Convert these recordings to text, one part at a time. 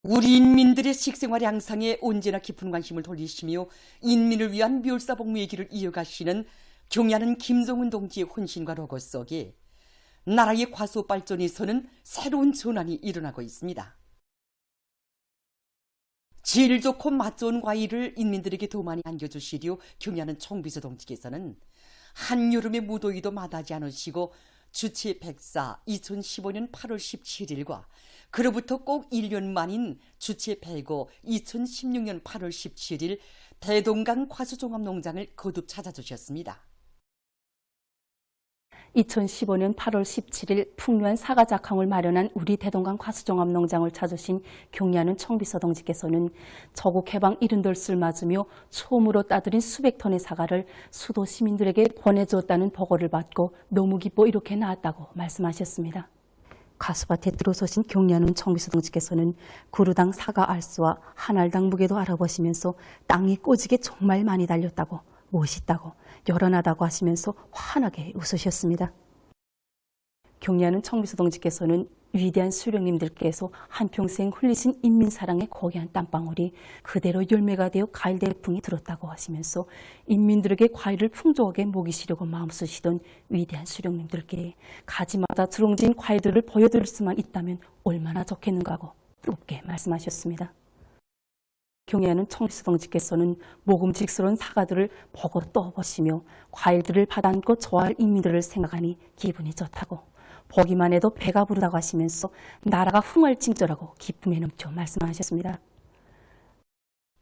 우리 인민들의 식생활 양상에 언제나 깊은 관심을 돌리시며 인민을 위한 멸사복무의 길을 이어가시는 경야는 김정은 동지의 헌신과 로고 속에 나라의 과소 발전에서는 새로운 전환이 일어나고 있습니다. 질 좋고 맛 좋은 과일을 인민들에게 더 많이 안겨주시려 경야는 총비서 동지께서는 한여름의 무더위도 마다하지 않으시고 주치 104 2015년 8월 17일과 그로부터 꼭 1년 만인 주치 105 2016년 8월 17일 대동강 과수종합농장을 거듭 찾아주셨습니다. 2015년 8월 17일 풍요한 사과작황을 마련한 우리 대동강 과수종합농장을 찾으신 경야는 총비서 동지께서는 저국 해방 70돌을 맞으며 처음으로 따들인 수백 톤의 사과를 수도 시민들에게 보내주었다는 보고를 받고 너무 기뻐 이렇게 나왔다고 말씀하셨습니다. 가수밭에 들어서신 경야는 총비서 동지께서는 구루당 사과 알수와 한 알당 무게도 알아보시면서 땅이 꼬지게 정말 많이 달렸다고, 멋있다고, 요란하다고 하시면서 환하게 웃으셨습니다. 경야는 총비서 동지께서는 위대한 수령님들께서 한평생 흘리신 인민사랑의 고귀한 땀방울이 그대로 열매가 되어 과일 대풍이 들었다고 하시면서 인민들에게 과일을 풍족하게 먹이시려고 마음쓰시던 위대한 수령님들께 가지마다 주렁진 과일들을 보여드릴 수만 있다면 얼마나 좋겠는가 하고 높게 말씀하셨습니다. 경야는 총비서 동지께서는 모금직스러운 사과들을 보고 또 보시며 과일들을 받아안고 좋아할 인민들을 생각하니 기분이 좋다고, 보기만 해도 배가 부르다고 하시면서 나라가 흥얼짐절하고 기쁨에 넘쳐 말씀하셨습니다.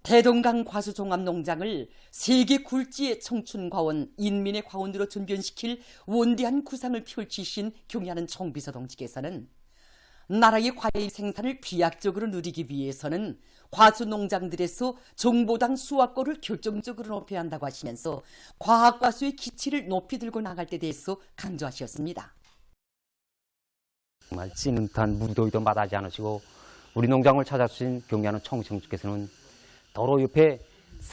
대동강 과수종합농장을 세계 굴지의 청춘과원, 인민의 과원으로 전변시킬 원대한 구상을 펼치신 경야는 총비서 동지께서는 나라의 과일 생산을 비약적으로 누리기 위해서는 과수농장들에서 정보당 수확고를 결정적으로 높여야 한다고 하시면서 과학과수의 기치를 높이 들고 나갈 때 대해서 강조하셨습니다. 정말 찌는 듯한 무더위도 마다하지 않으시고 우리 농장을 찾아주신 경야는 총비서께서는 도로 옆에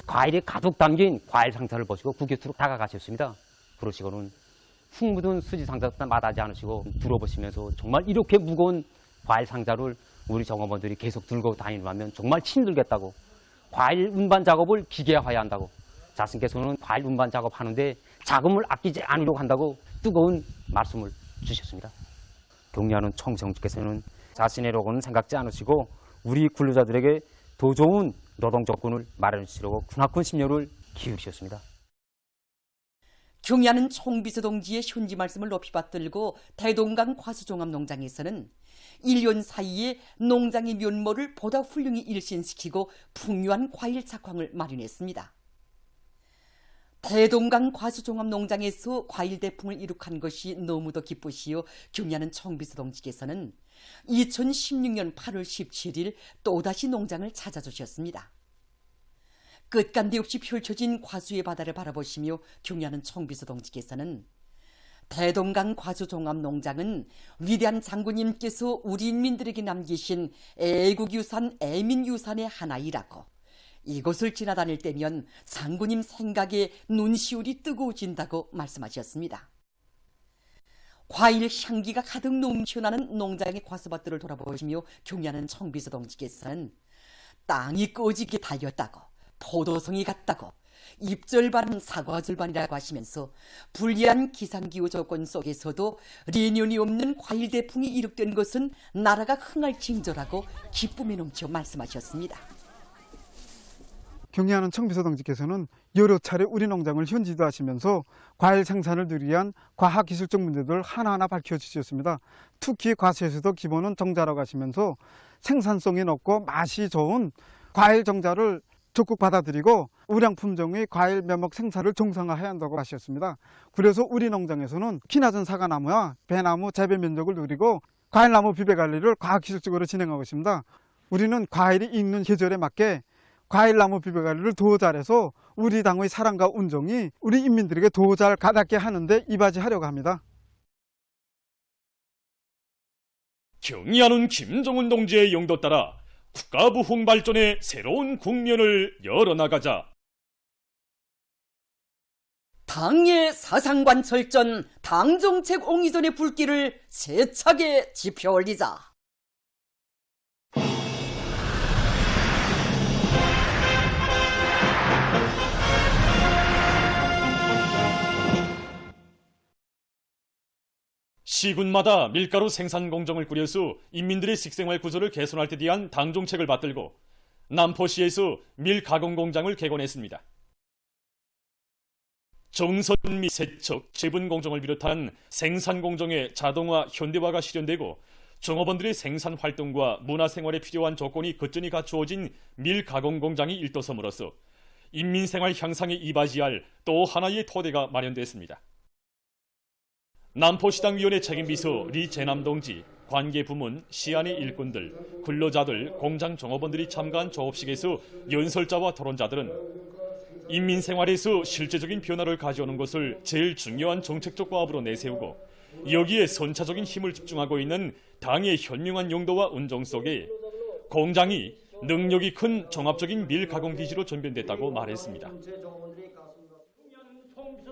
과일이 가득 담긴 과일 상자를 보시고 구겨스로 다가가셨습니다. 그러시고는 흙 묻은 수지 상자도 마다하지 않으시고 들어보시면서 정말 이렇게 무거운 과일 상자를 우리 종업원들이 계속 들고 다니려면 정말 힘들겠다고, 과일 운반 작업을 기계화해야 한다고, 자신께서는 과일 운반 작업하는데 자금을 아끼지 않으려고 한다고 뜨거운 말씀을 주셨습니다. 경야는 총비서께서는 자신의 로고는 생각지 않으시고 우리 근로자들에게 더 좋은 노동 조건을 마련해 주시려고 크나큰 심려를 기울이셨습니다. 경야는 총비서 동지의 현지 말씀을 높이 받들고 대동강 과수종합농장에서는 1년 사이에 농장의 면모를 보다 훌륭히 일신시키고 풍요한 과일 작황을 마련했습니다. 대동강 과수종합농장에서 과일 대풍을 이룩한 것이 너무도 기쁘시오 경야는 총비서 동지께서는 2016년 8월 17일 또다시 농장을 찾아주셨습니다. 끝간데 없이 펼쳐진 과수의 바다를 바라보시며 경야는 총비서 동지께서는 대동강 과수종합농장은 위대한 장군님께서 우리 인민들에게 남기신 애국유산, 애민유산의 하나이라고, 이곳을 지나다닐 때면 장군님 생각에 눈시울이 뜨거워진다고 말씀하셨습니다. 과일 향기가 가득 넘쳐나는 농장의 과수밭들을 돌아보시며 경야는 총비서 동지께서는 땅이 꺼지게 달렸다고, 포도송이 같다고, 잎절반 사과절반이라고 하시면서 불리한 기상기후 조건 속에서도 내년이 없는 과일 대풍이 이룩된 것은 나라가 흥할징조라고 기쁨에 넘쳐 말씀하셨습니다. 경야는 총비서 동지께서는 여러 차례 우리 농장을 현지도하시면서 과일 생산을 누리기 위한 과학기술적 문제들을 하나하나 밝혀주셨습니다. 특히 과수에서도 기본은 정자라고 하시면서 생산성이 높고 맛이 좋은 과일 정자를 적극 받아들이고 우량 품종의 과일 묘목 생산을 정상화해야 한다고 하셨습니다. 그래서 우리 농장에서는 키낮은 사과나무와 배나무 재배 면적을 누리고 과일나무 비배 관리를 과학기술적으로 진행하고 있습니다. 우리는 과일이 익는 계절에 맞게 과일나무 비배 관리를 더 잘해서 우리 당의 사랑과 운정이 우리 인민들에게 더 잘 가닿게 하는데 이바지하려고 합니다. 경야는 김정은 동지의 용도 따라 국가 부흥 발전의 새로운 국면을 열어나가자. 당의 사상관 철전, 당정책 옹이전의 불길을 세차게 지펴올리자. 시군마다 밀가루 생산 공정을 꾸려서 인민들의 식생활 구조를 개선할 데 대한 당정책을 받들고 남포시에서 밀 가공 공장을 개건했습니다. 정선 및 세척, 제분 공정을 비롯한 생산 공정의 자동화, 현대화가 실현되고 종업원들의 생산 활동과 문화생활에 필요한 조건이 거뜬히 갖추어진 밀 가공 공장이 일도섬으로써 인민생활 향상에 이바지할 또 하나의 토대가 마련됐습니다. 남포시당위원회 책임비서 리재남 동지, 관계부문, 시안의 일꾼들, 근로자들, 공장 종업원들이 참가한 조업식에서 연설자와 토론자들은 인민생활에서 실제적인 변화를 가져오는 것을 제일 중요한 정책적 과업으로 내세우고 여기에 선차적인 힘을 집중하고 있는 당의 현명한 용도와 운정 속에 공장이 능력이 큰 종합적인 밀 가공 기지로 전변됐다고 말했습니다.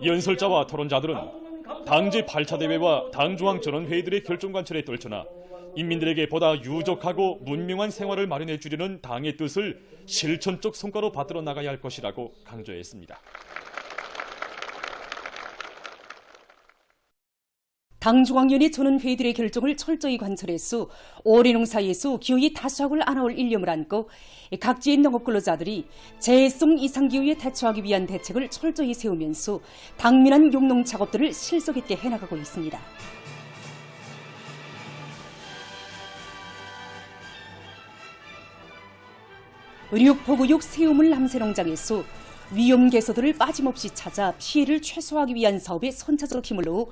연설자와 토론자들은 당 제8차 대회와 당중앙전원회의들의 결정관철에 떨쳐나 인민들에게 보다 유족하고 문명한 생활을 마련해 주려는 당의 뜻을 실천적 성과로 받들어 나가야 할 것이라고 강조했습니다. 당중앙위원회 전원회의들의 결정을 철저히 관철했수 올해농 사이에서 기후의 다수학을 안아올 일념을 안고 각지의 농업근로자들이 재해성 이상기후에 대처하기 위한 대책을 철저히 세우면서 당면한 용농 작업들을 실속 있게 해나가고 있습니다. 의육포구육 새우물 남새농장에서 위험 개소들을 빠짐없이 찾아 피해를 최소화하기 위한 사업에 선차적 힘을 넣어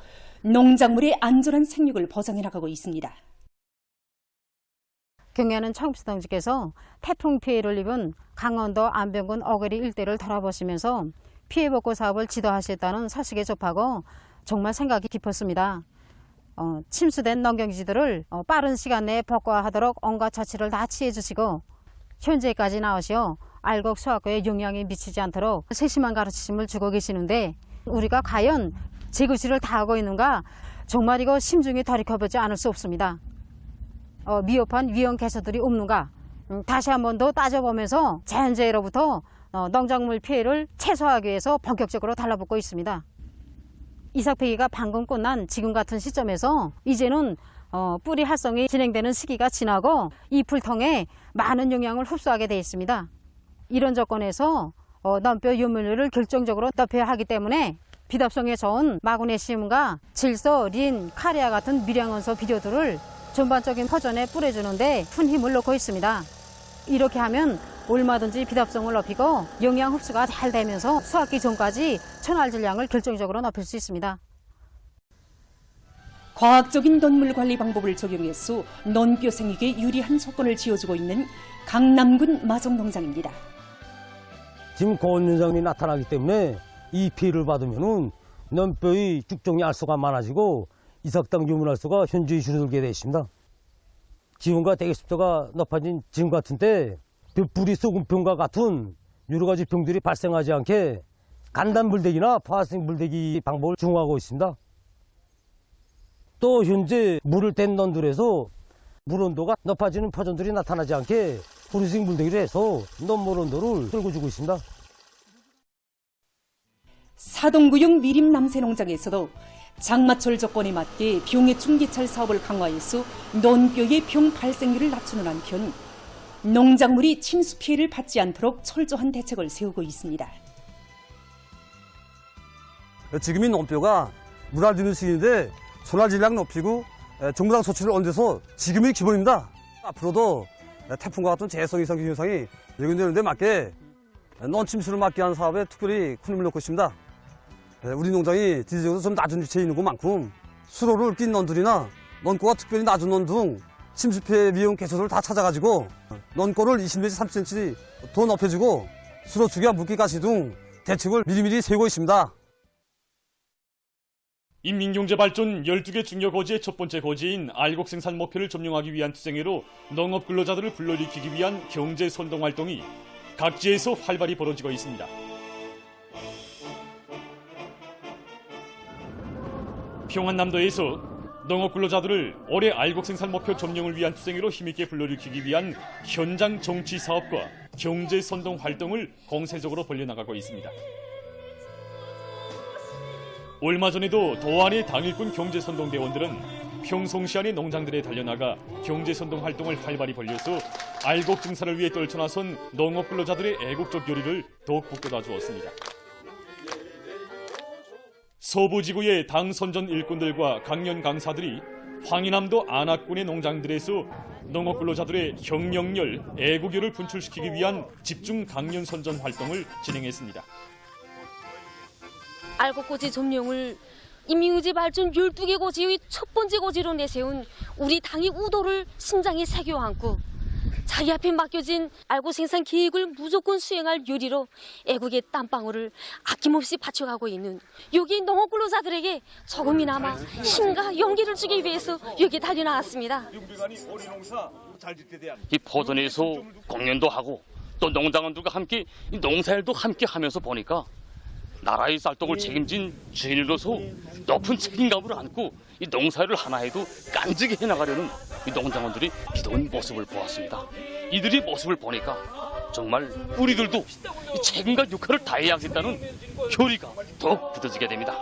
농작물의 안전한 생육을 보장해 나가고 있습니다. 경야는 청비서동지께서 태풍 피해를 입은 강원도 안병군 어거리 일대를 돌아보시면서 피해 복구 사업을 지도하셨다는 소식에 접하고 정말 생각이 깊었습니다. 침수된 농경지들을 빠른 시간 내에 복구하도록 온갖 조치를 다 취해 주시고 현재까지 나오시어 알곡 수확과에 영향이 미치지 않도록 세심한 가르치심을 주고 계시는데 우리가 과연 제구실을 다 하고 있는가 정말 이거 심중히 돌이켜보지 않을 수 없습니다. 미흡한 위험 개소들이 없는가 다시 한 번 더 따져보면서 자연재해로부터 농작물 피해를 최소화하기 위해서 본격적으로 달라붙고 있습니다. 이삭폐기가 방금 끝난 지금 같은 시점에서 이제는 뿌리 활성이 진행되는 시기가 지나고 이 풀통에 많은 영양을 흡수하게 되어 있습니다. 이런 조건에서 넘뼈 유물류를 결정적으로 높여야 하기 때문에 비답성에 좋은 마그네슘과 질소, 린, 카리아 같은 미량원소 비료들을 전반적인 퍼전에 뿌려주는데 큰 힘을 넣고 있습니다. 이렇게 하면 얼마든지 비답성을 높이고 영양 흡수가 잘 되면서 수확기 전까지 천알 질량을 결정적으로 높일 수 있습니다. 과학적인 논물 관리 방법을 적용해서 논뼈 생육에 유리한 조건을 지어주고 있는 강남군 마정농장입니다. 지금 고온 현상이 나타나기 때문에 이 피해를 받으면은 논뼈의 죽종이 알수가 많아지고 이삭당 유문 알수가 현저히 줄어들게 되어 있습니다. 기온과 대기 습도가 높아진 지금 같은 때 벼뿌리 쏘금병과 같은 여러 가지 병들이 발생하지 않게 간단 물대기나 포화성 물대기 방법을 중화하고 있습니다. 또 현재 물을 댄 논들에서 물 온도가 높아지는 파전들이 나타나지 않게 포리식 물대기를 해서 논물 온도를 끌어주고 있습니다. 사동구역 미림 남새농장에서도 장마철 조건에 맞게 병해충 개찰 사업을 강화해서 논뼈의 병 발생률을 낮추는 한편 농작물이 침수 피해를 받지 않도록 철저한 대책을 세우고 있습니다. 지금이 논뼈가 물알드는 시기인데 손알 질량 높이고 정부당措치를 얹어서 지금이 기본입니다. 앞으로도 태풍과 같은 재해성 이상 기후 현상이 예견되는 데 맞게 논침수를 막기 위한 사업에 특별히 큰 힘을 넣고 있습니다. 우리 농장이 지리적으로 좀 낮은 위치에 있는 것만큼 수로를 낀 논들이나 논고가 특별히 낮은 논 등 침수 피해 위험 개소들을 다 찾아가지고 논고를 20cm, 30cm 더 높여주고 수로 주기와 묶기까지 등 대책을 미리미리 세우고 있습니다. 인민경제발전 12개 중요고지의 첫 번째 고지인 알곡 생산 목표를 점령하기 위한 투쟁으로 농업 근로자들을 불러일으키기 위한 경제선동활동이 각지에서 활발히 벌어지고 있습니다. 평안남도에서 농업 근로자들을 올해 알곡 생산 목표 점령을 위한 투쟁으로 힘있게 불러일으키기 위한 현장 정치 사업과 경제선동 활동을 공세적으로 벌려나가고 있습니다. 얼마 전에도 도안의 당일군 경제선동대원들은 평송 시안의 농장들에 달려나가 경제선동 활동을 활발히 벌여서 알곡 증사를 위해 떨쳐나선 농업 근로자들의 애국적 열의를 더욱 북돋아 주었습니다. 서부지구의 당 선전 일꾼들과 강연 강사들이 황희남도 안악군의 농장들에서 농업 근로자들의 혁명열, 애국열을 분출시키기 위한 집중 강연 선전 활동을 진행했습니다. 알곡고지 점령을 인민의지 발전 12개 고지의 첫 번째 고지로 내세운 우리 당의 우도를 심장에 새겨 안고 자기 앞에 맡겨진 알곡 생산 계획을 무조건 수행할 요리로 애국의 땀방울을 아낌없이 바쳐가고 있는 여기 농업 근로자들에게 조금이나마 힘과 용기를 주기 위해서 여기 달려나왔습니다. 이 포전에서 공연도 하고 또 농장원들과 함께 농사일도 함께 하면서 보니까 나라의 쌀떡을 책임진 주인으로서 높은 책임감을 안고 이 농사를 하나 해도 깐지게 해나가려는 이 농장원들이 기도한 모습을 보았습니다. 이들의 모습을 보니까 정말 우리들도 이 책임과 역할을 다해야겠다는 효리가 더욱 굳어지게 됩니다.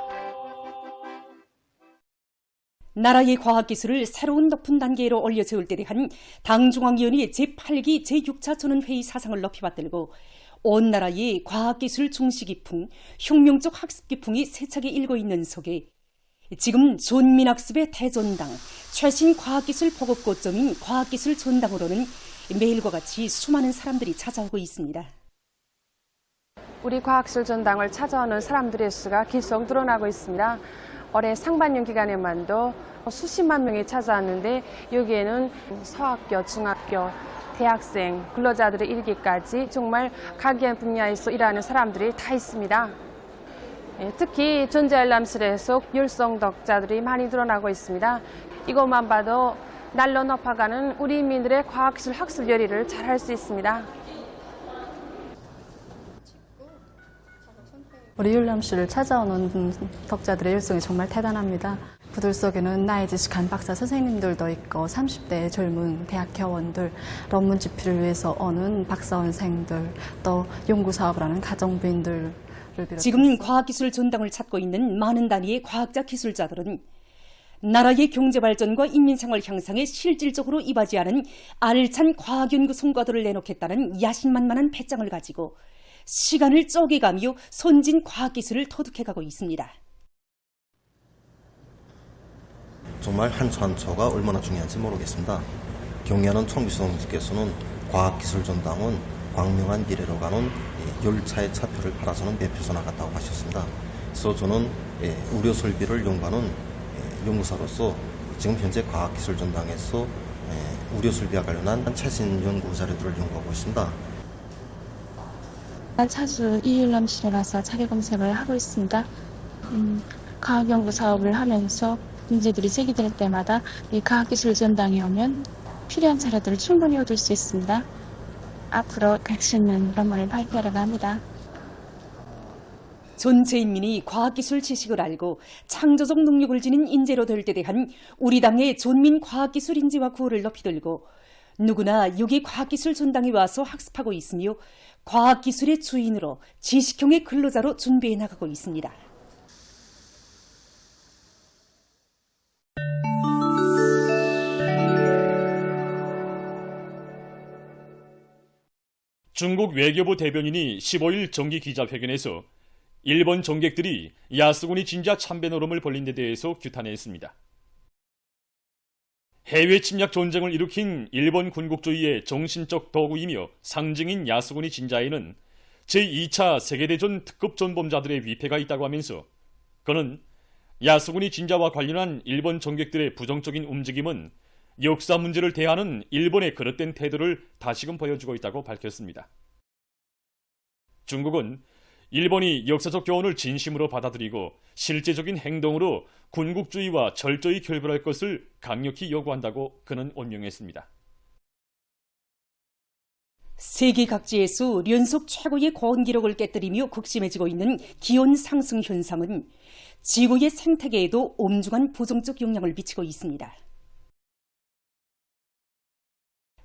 나라의 과학기술을 새로운 높은 단계로 올려세울 때 대한 당중앙위원회 제8기 제6차 전원회의 사상을 높이 받들고 온 나라의 과학기술 중시기풍, 혁명적 학습기풍이 세차게 일고 있는 속에 지금 존민학습의 대전당, 최신 과학기술 보급 고점인 과학기술 전당으로는 매일과 같이 수많은 사람들이 찾아오고 있습니다. 우리 과학기술 전당을 찾아오는 사람들의 수가 계속 늘어나고 있습니다. 올해 상반년 기간에만도 수십만 명이 찾아왔는데 여기에는 서학교, 중학교, 대학생, 근로자들의 일기까지 정말 각기한 분야에서 일하는 사람들이 다 있습니다. 특히 전자알람실에서 율성덕자들이 많이 늘어나고 있습니다. 이것만 봐도 날로 높아가는 우리 인민들의 과학기술 학습 열의를 잘할 수 있습니다. 우리 율람실을 찾아오는 덕자들의 열성이 정말 대단합니다. 그들 속에는 나이 지식한 박사 선생님들도 있고 30대의 젊은 대학 교원들, 논문 집필을 위해서 오는 박사원생들, 또 연구사업을 하는 가정부인들을 비롯해서 지금 과학기술 전당을 찾고 있는 많은 단위의 과학자 기술자들은 나라의 경제발전과 인민생활 향상에 실질적으로 이바지하는 알찬 과학연구 성과들을 내놓겠다는 야심만만한 배짱을 가지고 시간을 쪼개가며 선진 과학기술을 터득해가고 있습니다. 정말 한 초 한 초가 얼마나 중요한지 모르겠습니다. 경의하는 총비서동지께서는 과학기술 전당은 광명한 미래로 가는 열차의 차표를 팔아서는 매표소나 같다고 하셨습니다. 그래서 저는 우려 설비를 연구하는 연구사로서 지금 현재 과학기술 전당에서 우려 설비와 관련한 최신 연구 자료들을 연구하고 있습니다. 차주 이율람실에서 자료 검색을 하고 있습니다. 과학연구 사업을 하면서 문제들이 제기될 때마다 이 과학기술 전당에 오면 필요한 자료들을 충분히 얻을 수 있습니다. 앞으로 가치 있는論文을 발표하려고 합니다. 전체 인민이 과학기술 지식을 알고 창조적 능력을 지닌 인재로 될 때 대한 우리 당의 전민 과학기술 인재와 구호를 높이 들고 누구나 여기 과학기술 전당에 와서 학습하고 있으며 과학기술의 주인으로 지식형의 근로자로 준비해 나가고 있습니다. 중국 외교부 대변인이 15일 정기 기자회견에서 일본 정객들이 야스군이 진짜 참배 노름을 벌린 데 대해서 규탄했습니다. 해외 침략 전쟁을 일으킨 일본 군국주의의 정신적 도구이며 상징인 야스군이 진자에는 제2차 세계대전 특급 전범자들의 위패가 있다고 하면서 그는 야스군이 진자와 관련한 일본 정객들의 부정적인 움직임은 역사 문제를 대하는 일본의 그릇된 태도를 다시금 보여주고 있다고 밝혔습니다. 중국은 일본이 역사적 교훈을 진심으로 받아들이고 실제적인 행동으로 군국주의와 철저히 결별할 것을 강력히 요구한다고 그는 언명했습니다. 세계 각지에서 연속 최고의 고온 기록을 깨뜨리며 극심해지고 있는 기온 상승 현상은 지구의 생태계에도 엄중한 부정적 영향을 미치고 있습니다.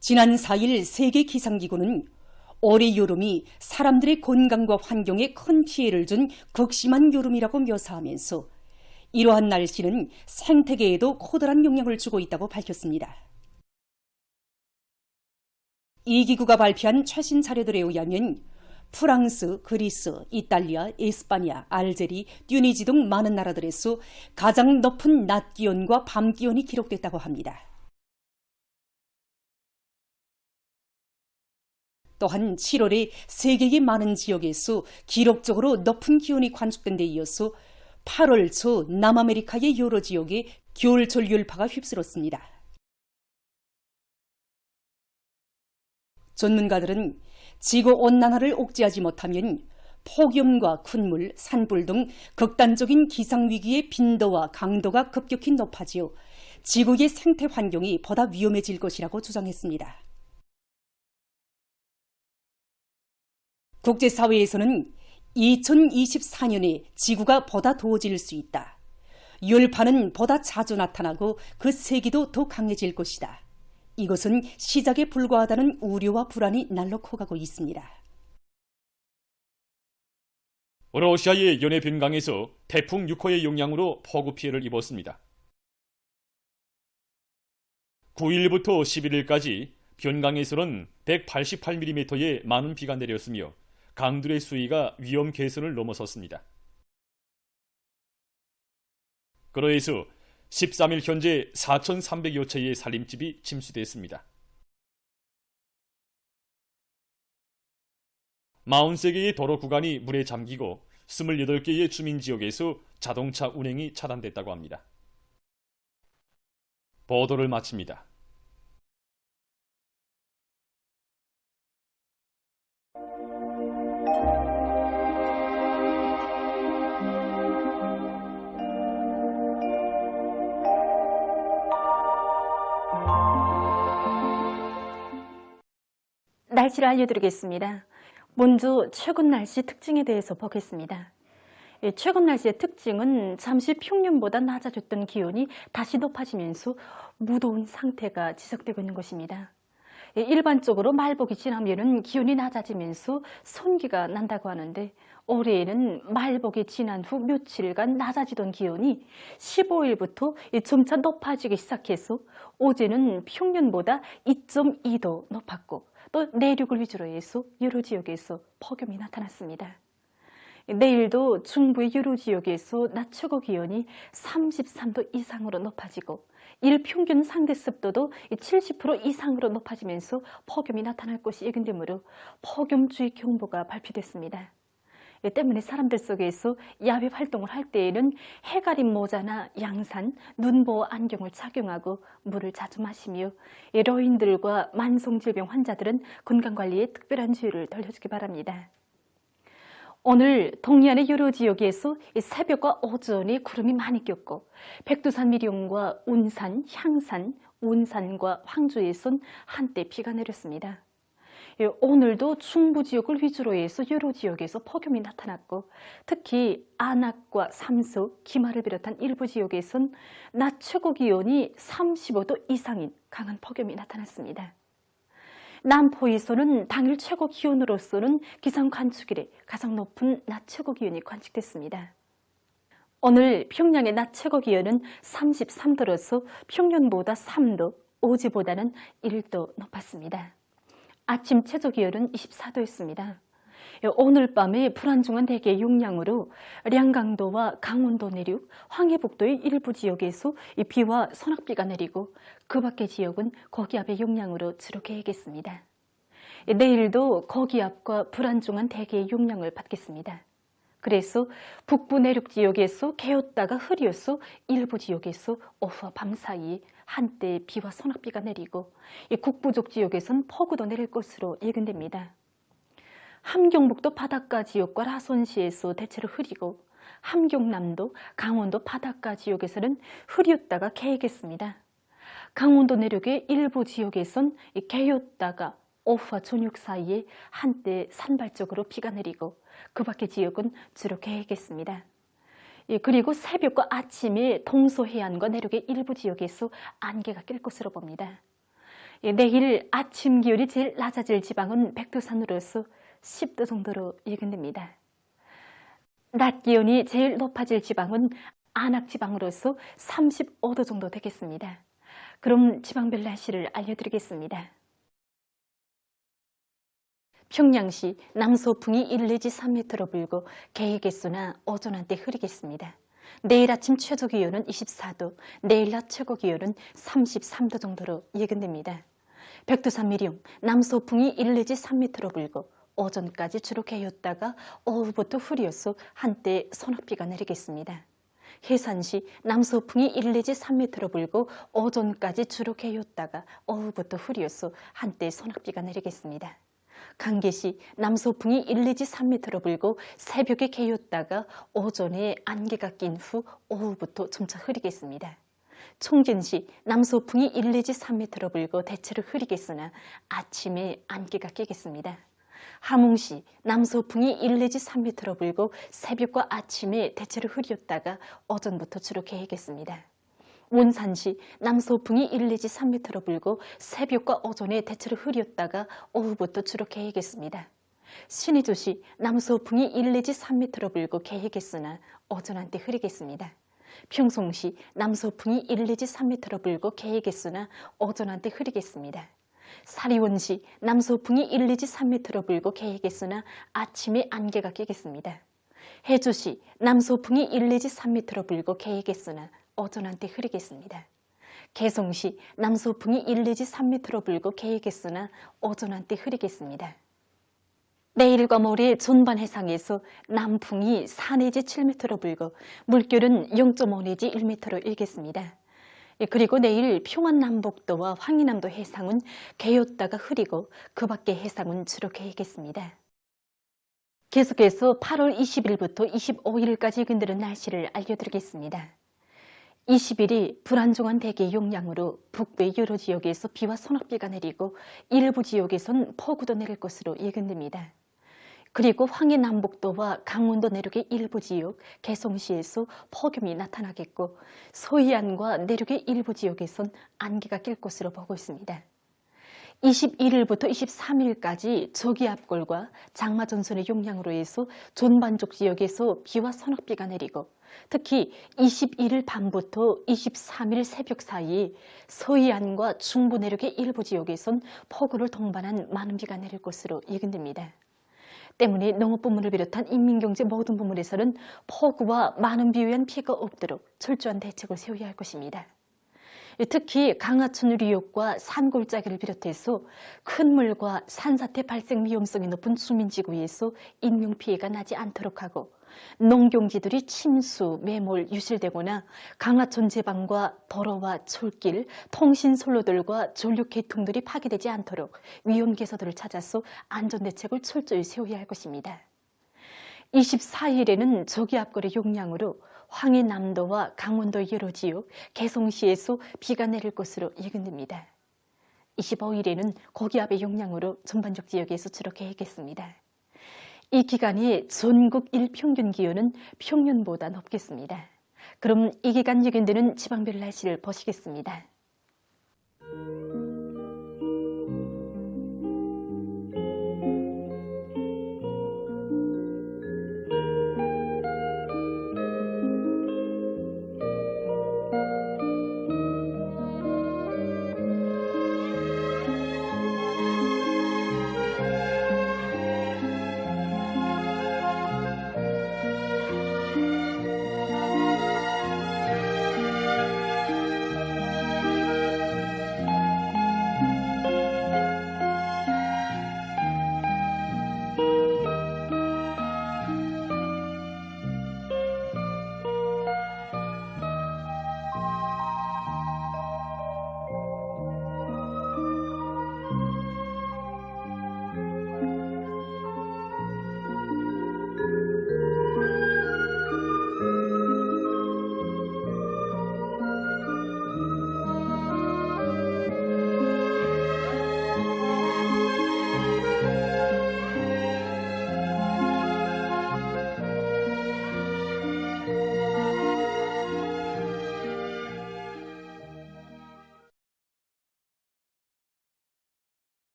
지난 4일 세계기상기구는 올해 여름이 사람들의 건강과 환경에 큰 피해를 준 극심한 여름이라고 묘사하면서 이러한 날씨는 생태계에도 커다란 영향을 주고 있다고 밝혔습니다. 이 기구가 발표한 최신 자료들에 의하면 프랑스, 그리스, 이탈리아, 에스파냐, 알제리, 튜니지 등 많은 나라들에서 가장 높은 낮 기온과 밤 기온이 기록됐다고 합니다. 또한 7월에 세계의 많은 지역에서 기록적으로 높은 기온이 관측된 데 이어서 8월 초 남아메리카의 여러 지역에 겨울철 열파가 휩쓸었습니다. 전문가들은 지구온난화를 억제하지 못하면 폭염과 군물, 산불 등 극단적인 기상위기의 빈도와 강도가 급격히 높아지어 지구의 생태 환경이 보다 위험해질 것이라고 주장했습니다. 국제사회에서는 2024년에 지구가 보다 더워질 수 있다. 열파는 보다 자주 나타나고 그 세기도 더 강해질 것이다. 이것은 시작에 불과하다는 우려와 불안이 날로 커가고 있습니다. 러시아의 연해 변강에서 태풍 6호의 영향으로 폭우 피해를 입었습니다. 9일부터 11일까지 변강에서는 188mm의 많은 비가 내렸으며 강들의 수위가 위험 계선을 넘어섰습니다. 그러해서 13일 현재 4,300여 채의 살림집이 침수됐습니다. 43개의 도로 구간이 물에 잠기고 28개의 주민지역에서 자동차 운행이 차단됐다고 합니다. 보도를 마칩니다. 날씨를 알려드리겠습니다. 먼저 최근 날씨 특징에 대해서 보겠습니다. 최근 날씨의 특징은 잠시 평년보다 낮아졌던 기온이 다시 높아지면서 무더운 상태가 지속되고 있는 것입니다. 일반적으로 말복이 지나면 기온이 낮아지면서 손기가 난다고 하는데 올해에는 말복이 지난 후 며칠간 낮아지던 기온이 15일부터 점차 높아지기 시작해서 어제는 평년보다 2.2도 높았고 또 내륙을 위주로 해서 여러 지역에서 폭염이 나타났습니다. 내일도 중부의 여러 지역에서 낮 최고 기온이 33도 이상으로 높아지고 일평균 상대 습도도 70% 이상으로 높아지면서 폭염이 나타날 것이 예견되므로 폭염주의 경보가 발표됐습니다. 이 때문에 사람들 속에서 야외 활동을 할 때에는 해가림 모자나 양산, 눈보호 안경을 착용하고 물을 자주 마시며 노인들과 만성질병 환자들은 건강관리에 특별한 주의를 돌려주기 바랍니다. 오늘 동해안의 여러 지역에서 새벽과 오전에 구름이 많이 꼈고 백두산 미령과 운산, 향산, 온산과 황주에선 한때 비가 내렸습니다. 오늘도 중부 지역을 위주로 해서 여러 지역에서 폭염이 나타났고 특히 안악과 삼서, 기마를 비롯한 일부 지역에선 낮 최고 기온이 35도 이상인 강한 폭염이 나타났습니다. 남포에서는 당일 최고 기온으로서는 기상 관측일에 가장 높은 낮 최고 기온이 관측됐습니다. 오늘 평양의 낮 최고 기온은 33도로서 평년보다 3도, 어제보다는 1도 높았습니다. 아침 최저 기온은 24도였습니다. 오늘 밤에 불안정한 대기의 영향으로 량강도와 강원도 내륙, 황해북도의 일부 지역에서 비와 소낙비가 내리고 그 밖의 지역은 고기압의 영향으로 주로 개겠습니다. 내일도 고기압과 불안정한 대기의 영향을 받겠습니다. 그래서 북부 내륙 지역에서 개었다가 흐려서 일부 지역에서 오후와 밤 사이에 한때 비와 소낙비가 내리고 북부쪽 지역에선 폭우도 내릴 것으로 예견됩니다. 함경북도 바닷가 지역과 라선시에서 대체로 흐리고 함경남도, 강원도 바닷가 지역에서는 흐렸다가 개겠습니다. 강원도 내륙의 일부 지역에선 개었다가 오후와 저녁 사이에 한때 산발적으로 비가 내리고 그 밖의 지역은 주로 개겠습니다. 그리고 새벽과 아침에 동서해안과 내륙의 일부 지역에서 안개가 낄 것으로 봅니다. 내일 아침 기온이 제일 낮아질 지방은 백두산으로서 10도 정도로 예견됩니다. 낮 기온이 제일 높아질 지방은 안악지방으로서 35도 정도 되겠습니다. 그럼 지방별 날씨를 알려드리겠습니다. 평양시 남서풍이 1 내지 3m로 불고 개의 오전 한때 흐리겠습니다. 내일 아침 최저기온은 24도, 내일 낮 최고기온은 33도 정도로 예견됩니다. 백두산 미령 남서풍이 1 내지 3m로 불고 오전까지 주로 개였다가 오후부터 흐려서 한때 소낙비가 내리겠습니다. 해산시 남서풍이 1 내지 3m로 불고 오전까지 주로 개였다가 오후부터 흐려서 한때 소낙비가 내리겠습니다. 강계시 남서풍이 1 내지 3m로 불고 새벽에 개였다가 오전에 안개가 낀 후 오후부터 점차 흐리겠습니다. 총진시 남서풍이 1 내지 3m로 불고 대체로 흐리겠으나 아침에 안개가 끼겠습니다. 함흥시 남서풍이 1 내지 3m로 불고 새벽과 아침에 대체로 흐렸다가 오전부터 주로 개겠습니다. 원산시 남서풍이 1 내지 3m로 불고 새벽과 오전에 대체로 흐렸다가 오후부터 주로 개겠습니다. 신의주시 남서풍이 1 내지 3m로 불고 개겠으나 오전 한때 흐리겠습니다. 평송시 남서풍이 1 내지 3m로 불고 개겠으나 오전 한때 흐리겠습니다. 사리원시 남서풍이 1 내지 3m로 불고 개겠으나 아침에 안개가 끼겠습니다. 해주시 남서풍이 1 내지 3m로 불고 개겠으나 오전 한때 흐리겠습니다. 개성시 남서풍이 1 내지 3m로 불고 개겠으나 오전 한때 흐리겠습니다. 내일과 모레 전반 해상에서 남풍이 4 내지 7m로 불고 물결은 0.5 내지 1m로 일겠습니다. 그리고 내일 평안남북도와 황해남도 해상은 개였다가 흐리고 그 밖의 해상은 주로 개겠습니다. 계속해서 8월 20일부터 25일까지 예견되는 날씨를 알려드리겠습니다. 20일이 불안정한 대기의 영향으로 북부의 여러 지역에서 비와 소낙비가 내리고 일부 지역에선 폭우도 내릴 것으로 예견됩니다. 그리고 황해남북도와 강원도 내륙의 일부 지역, 개성시에서 폭염이 나타나겠고 서해안과 내륙의 일부 지역에선 안개가 낄 것으로 보고 있습니다. 21일부터 23일까지 저기압골과 장마전선의 영향으로 해서 전반적 지역에서 비와 소낙비가 내리고 특히 21일 밤부터 23일 새벽 사이 서해안과 중부 내륙의 일부 지역에선 폭우를 동반한 많은 비가 내릴 것으로 예견됩니다. 때문에 농업부문을 비롯한 인민경제 모든 부문에서는 폭우와 많은 비에 의한 피해가 없도록 철저한 대책을 세워야 할 것입니다. 특히 강하천 리역과 산골짜기를 비롯해서 큰 물과 산사태 발생 위험성이 높은 주민지구에서 인명피해가 나지 않도록 하고 농경지들이 침수, 매몰, 유실되거나 강하천 제방과 도로와 철길, 통신선로들과 전력계통들이 파괴되지 않도록 위험개소들을 찾아서 안전대책을 철저히 세워야 할 것입니다. 24일에는 저기압골의 영향으로 황해남도와 강원도 여러 지역, 개성시에서 비가 내릴 것으로 예견됩니다. 25일에는 고기압의 영향으로 전반적 지역에서 주로 개겠습니다. 이 기간에 전국 일평균 기온은 평년보다 높겠습니다. 그럼 이 기간 예견되는 지방별 날씨를 보시겠습니다.